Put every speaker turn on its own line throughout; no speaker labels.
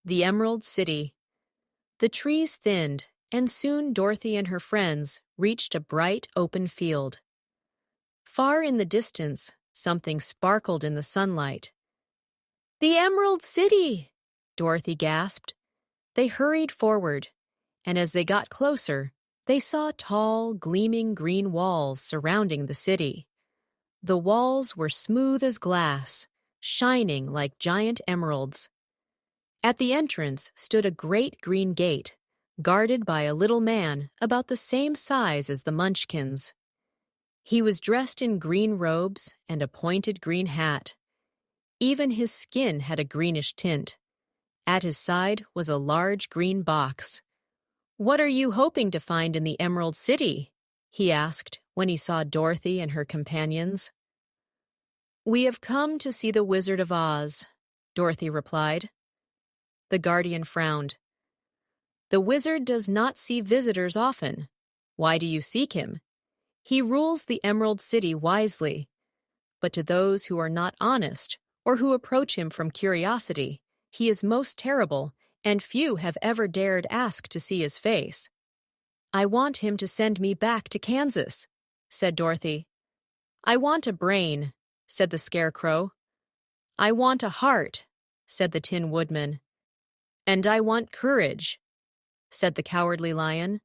The Emerald City. The trees thinned, and soon Dorothy and her friends reached a bright open field. Far in the distance, something sparkled in the sunlight. "The Emerald City!" Dorothy gasped. They hurried forward, and as they got closer, they saw tall, gleaming green walls surrounding the city. The walls were smooth as glass, shining like giant emeralds. At the entrance stood a great green gate, guarded by a little man about the same size as the Munchkins. He was dressed in green robes and a pointed green hat. Even his skin had a greenish tint. At his side was a large green box. "What are you hoping to find in the Emerald City?" he asked when he saw Dorothy and her companions. "We have come to see the Wizard of Oz," Dorothy replied. The guardian frowned. "The wizard does not see visitors often. Why do you seek him? He rules the Emerald City wisely. But to those who are not honest or who approach him from curiosity, he is most terrible, and few have ever dared ask to see his face." "I want him to send me back to Kansas," said Dorothy. "I want a brain," said the Scarecrow. "I want a heart," said the Tin Woodman. "And I want courage," said the Cowardly Lion.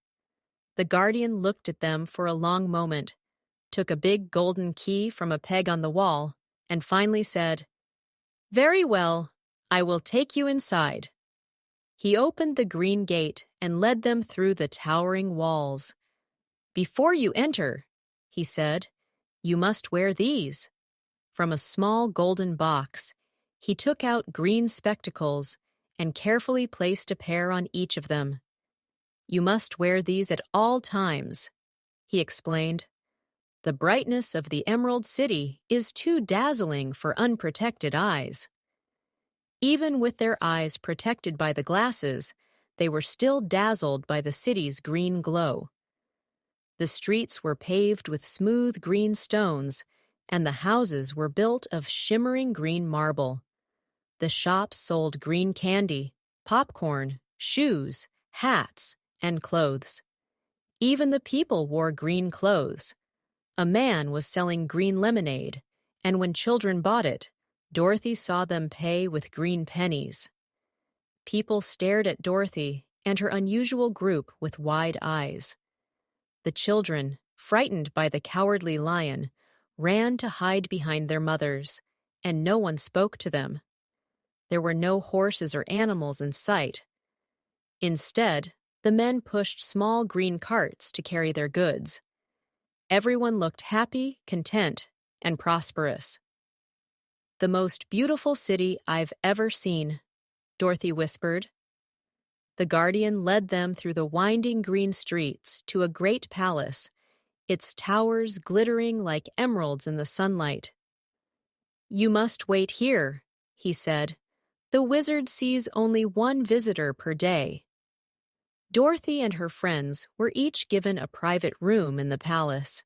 The guardian looked at them for a long moment, took a big golden key from a peg on the wall, and finally said, "Very well, I will take you inside." He opened the green gate and led them through the towering walls. "Before you enter," he said, "you must wear these." From a small golden box, he took out green spectacles and carefully placed a pair on each of them. "You must wear these at all times," he explained. "The brightness of the Emerald City is too dazzling for unprotected eyes." Even with their eyes protected by the glasses, they were still dazzled by the city's green glow. The streets were paved with smooth green stones, and the houses were built of shimmering green marble. The shops sold green candy, popcorn, shoes, hats, and clothes. Even the people wore green clothes. A man was selling green lemonade, and when children bought it, Dorothy saw them pay with green pennies. People stared at Dorothy and her unusual group with wide eyes. The children, frightened by the Cowardly Lion, ran to hide behind their mothers, and no one spoke to them. There were no horses or animals in sight. Instead, the men pushed small green carts to carry their goods. Everyone looked happy, content, and prosperous. "The most beautiful city I've ever seen," Dorothy whispered. The guardian led them through the winding green streets to a great palace, its towers glittering like emeralds in the sunlight. "You must wait here," he said. "The wizard sees only one visitor per day." Dorothy and her friends were each given a private room in the palace.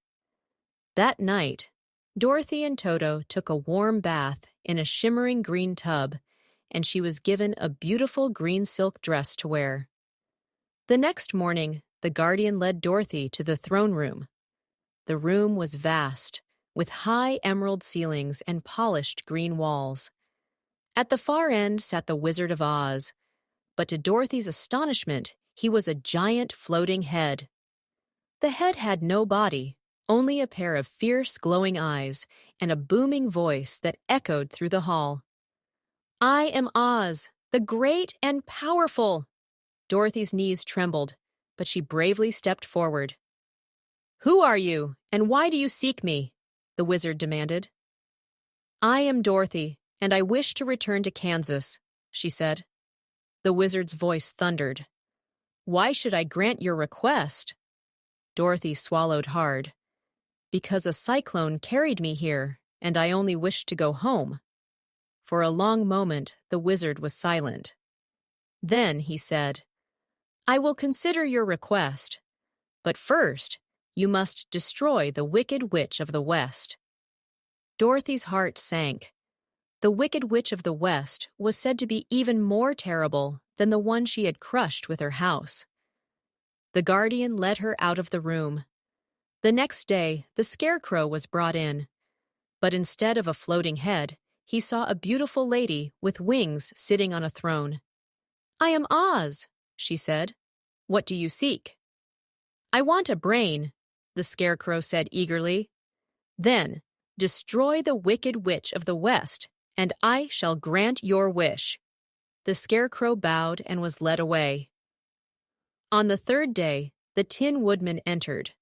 That night, Dorothy and Toto took a warm bath in a shimmering green tub, and she was given a beautiful green silk dress to wear. The next morning, the guardian led Dorothy to the throne room. The room was vast, with high emerald ceilings and polished green walls. At the far end sat the Wizard of Oz, but to Dorothy's astonishment, he was a giant floating head. The head had no body, only a pair of fierce glowing eyes and a booming voice that echoed through the hall. "I am Oz, the great and powerful." Dorothy's knees trembled, but she bravely stepped forward. "Who are you, and why do you seek me?" the wizard demanded. "I am Dorothy, and I wish to return to Kansas," she said. The wizard's voice thundered. "Why should I grant your request?" Dorothy swallowed hard. "Because a cyclone carried me here, and I only wish to go home." For a long moment, the wizard was silent. Then he said, "I will consider your request, but first, you must destroy the Wicked Witch of the West." Dorothy's heart sank. The Wicked Witch of the West was said to be even more terrible than the one she had crushed with her house. The guardian led her out of the room. The next day, the scarecrow was brought in. But instead of a floating head, he saw a beautiful lady with wings sitting on a throne. "I am Oz," she said. "What do you seek?" "I want a brain," the scarecrow said eagerly. "Then, destroy the wicked witch of the West, and I shall grant your wish." The scarecrow bowed and was led away. On the third day, the Tin Woodman entered.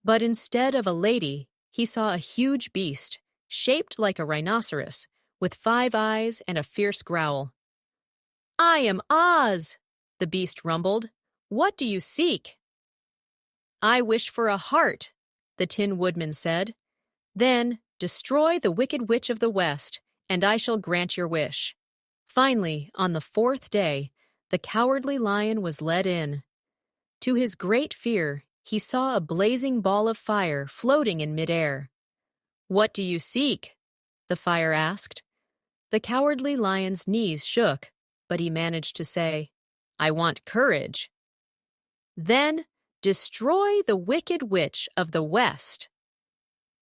But instead of a lady, he saw a huge beast, shaped like a rhinoceros, with 5 eyes and a fierce growl. "I am Oz," the beast rumbled. "What do you seek?" "I wish for a heart," the Tin Woodman said. "Then destroy the wicked witch of the West, and I shall grant your wish." Finally, on the 4th day, the Cowardly Lion was led in. To his great fear, he saw a blazing ball of fire floating in midair. "What do you seek?" the fire asked. The Cowardly Lion's knees shook, but he managed to say, "I want courage." "Then destroy the wicked witch of the West."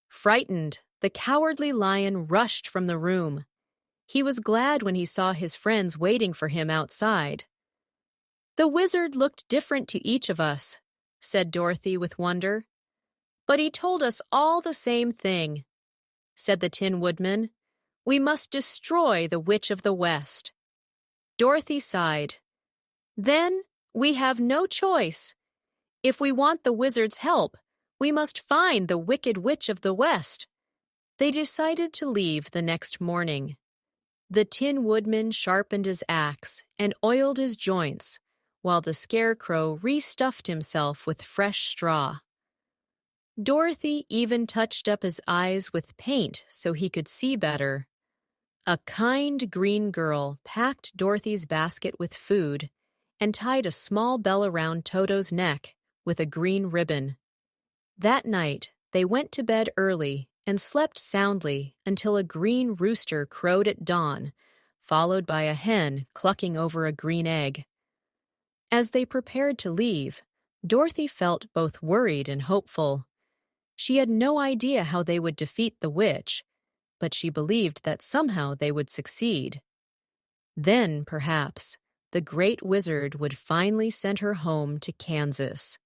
Frightened, the Cowardly Lion rushed from the room. He was glad when he saw his friends waiting for him outside. "The wizard looked different to each of us," said Dorothy with wonder. "But he told us all the same thing," said the Tin Woodman. "We must destroy the Witch of the West." Dorothy sighed. "Then we have no choice. If we want the wizard's help, we must find the Wicked Witch of the West." They decided to leave the next morning. The Tin Woodman sharpened his axe and oiled his joints, while the Scarecrow restuffed himself with fresh straw. Dorothy even touched up his eyes with paint so he could see better. A kind green girl packed Dorothy's basket with food and tied a small bell around Toto's neck with a green ribbon. That night, they went to bed early and slept soundly until a green rooster crowed at dawn, followed by a hen clucking over a green egg. As they prepared to leave, Dorothy felt both worried and hopeful. She had no idea how they would defeat the witch, but she believed that somehow they would succeed. Then, perhaps, the great wizard would finally send her home to Kansas.